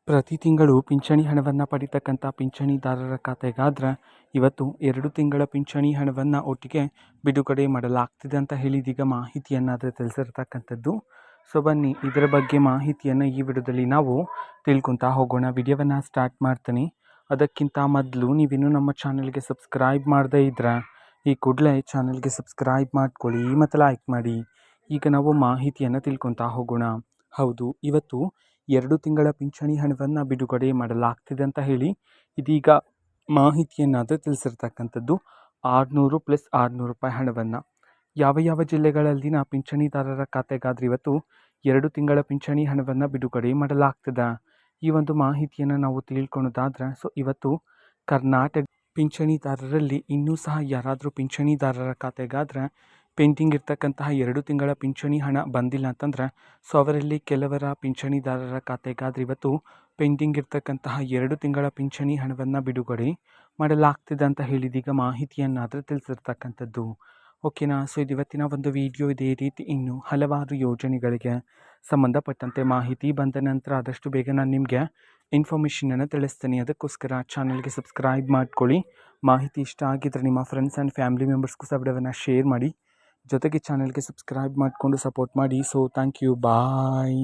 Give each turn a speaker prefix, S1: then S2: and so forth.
S1: ಪ್ರತಿ ತಿಂಗಳು ಪಿಂಚಣಿ ಹಣವನ್ನು ಪಡಿತಕ್ಕಂಥ ಪಿಂಚಣಿದಾರರ ಖಾತೆಗಾದ್ರೆ ಇವತ್ತು 2 ತಿಂಗಳ ಪಿಂಚಣಿ ಹಣವನ್ನು ಒಟ್ಟಿಗೆ ಬಿಡುಗಡೆ ಮಾಡಲಾಗ್ತಿದೆ ಅಂತ ಹೇಳಿ ಇದೀಗ ಮಾಹಿತಿಯನ್ನು ತಿಳಿಸಿರ್ತಕ್ಕಂಥದ್ದು. ಸೊ ಬನ್ನಿ ಇದರ ಬಗ್ಗೆ ಮಾಹಿತಿಯನ್ನು ಈ ವಿಡಿಯೋದಲ್ಲಿ ನಾವು ತಿಳ್ಕೊತಾ ಹೋಗೋಣ. ವಿಡಿಯೋವನ್ನು ಸ್ಟಾರ್ಟ್ ಮಾಡ್ತೀನಿ. ಅದಕ್ಕಿಂತ ಮೊದಲು ನೀವಿನ್ನೂ ನಮ್ಮ ಚಾನಲ್ಗೆ ಸಬ್ಸ್ಕ್ರೈಬ್ ಮಾಡದೇ ಇದ್ದರೆ ಈ ಕೂಡಲೇ ಚಾನಲ್ಗೆ ಸಬ್ಸ್ಕ್ರೈಬ್ ಮಾಡ್ಕೊಳ್ಳಿ ಮತ್ತು ಲೈಕ್ ಮಾಡಿ. ಈಗ ನಾವು ಮಾಹಿತಿಯನ್ನು ತಿಳ್ಕೊತಾ ಹೋಗೋಣ. ಹೌದು, ಇವತ್ತು 2 ತಿಂಗಳ ಪಿಂಚಣಿ ಹಣವನ್ನು ಬಿಡುಗಡೆ ಮಾಡಲಾಗ್ತಿದೆ ಅಂತ ಹೇಳಿ ಇದೀಗ ಮಾಹಿತಿಯನ್ನಾದರೂ ತಿಳಿಸಿರ್ತಕ್ಕಂಥದ್ದು. 600 + 600 ರೂಪಾಯಿ ಹಣವನ್ನು ಯಾವ ಜಿಲ್ಲೆಗಳಲ್ಲಿನ ಪಿಂಚಣಿದಾರರ ಖಾತೆಗಾದ್ರೆ ಇವತ್ತು 2 ತಿಂಗಳ ಪಿಂಚಣಿ ಹಣವನ್ನು ಬಿಡುಗಡೆ ಮಾಡಲಾಗ್ತದೆ. ಈ ಒಂದು ಮಾಹಿತಿಯನ್ನು ನಾವು ತಿಳ್ಕೊಳ್ಳೋದಾದ್ರೆ ಇವತ್ತು ಕರ್ನಾಟಕ ಪಿಂಚಣಿದಾರರಲ್ಲಿ ಇನ್ನೂ ಸಹ ಯಾರಾದರೂ ಪಿಂಚಣಿದಾರರ ಖಾತೆಗಾದ್ರೆ ಪೆಂಡಿಂಗ್ ಇರ್ತಕ್ಕಂತಹ 2 ತಿಂಗಳ ಪಿಂಚಣಿ ಹಣ ಬಂದಿಲ್ಲ ಅಂತಂದರೆ ಅವರಲ್ಲಿ ಕೆಲವರ ಪಿಂಚಣಿದಾರರ ಖಾತೆಗಾದ್ರೆ ಇವತ್ತು ಪೆಂಡಿಂಗ್ ಇರ್ತಕ್ಕಂತಹ 2 ತಿಂಗಳ ಪಿಂಚಣಿ ಹಣವನ್ನು ಬಿಡುಗಡೆ ಮಾಡಲಾಗ್ತಿದೆ ಅಂತ ಹೇಳಿದೀಗ ಮಾಹಿತಿಯನ್ನಾದರೂ ತಿಳಿಸಿರ್ತಕ್ಕಂಥದ್ದು. ಓಕೆನಾ. ಸೊ ಇದು ಇವತ್ತಿನ ಒಂದು ವಿಡಿಯೋ. ಇದೇ ರೀತಿ ಇನ್ನು ಹಲವಾರು ಯೋಜನೆಗಳಿಗೆ ಸಂಬಂಧಪಟ್ಟಂತೆ ಮಾಹಿತಿ ಬಂದ ನಂತರ ಆದಷ್ಟು ಬೇಗ ನಾನು ನಿಮಗೆ ಇನ್ಫಾರ್ಮೇಷನನ್ನು ತಿಳಿಸ್ತೀನಿ. ಅದಕ್ಕೋಸ್ಕರ ಚಾನಲ್ಗೆ ಸಬ್ಸ್ಕ್ರೈಬ್ ಮಾಡ್ಕೊಳ್ಳಿ. ಮಾಹಿತಿ ಇಷ್ಟ ಆಗಿದ್ದರೆ ನಿಮ್ಮ ಫ್ರೆಂಡ್ಸ್ ಆ್ಯಂಡ್ ಫ್ಯಾಮಿಲಿ ಮೆಂಬರ್ಸ್ಗೂ ಸಹ ವಿಡಿಯೋವನ್ನು ಶೇರ್ ಮಾಡಿ. ಜೊತೆಗೆ ಚಾನಲ್ಗೆ ಸಬ್ಸ್ಕ್ರೈಬ್ ಮಾಡಿಕೊಂಡು ಸಪೋರ್ಟ್ ಮಾಡಿ. So thank you, bye.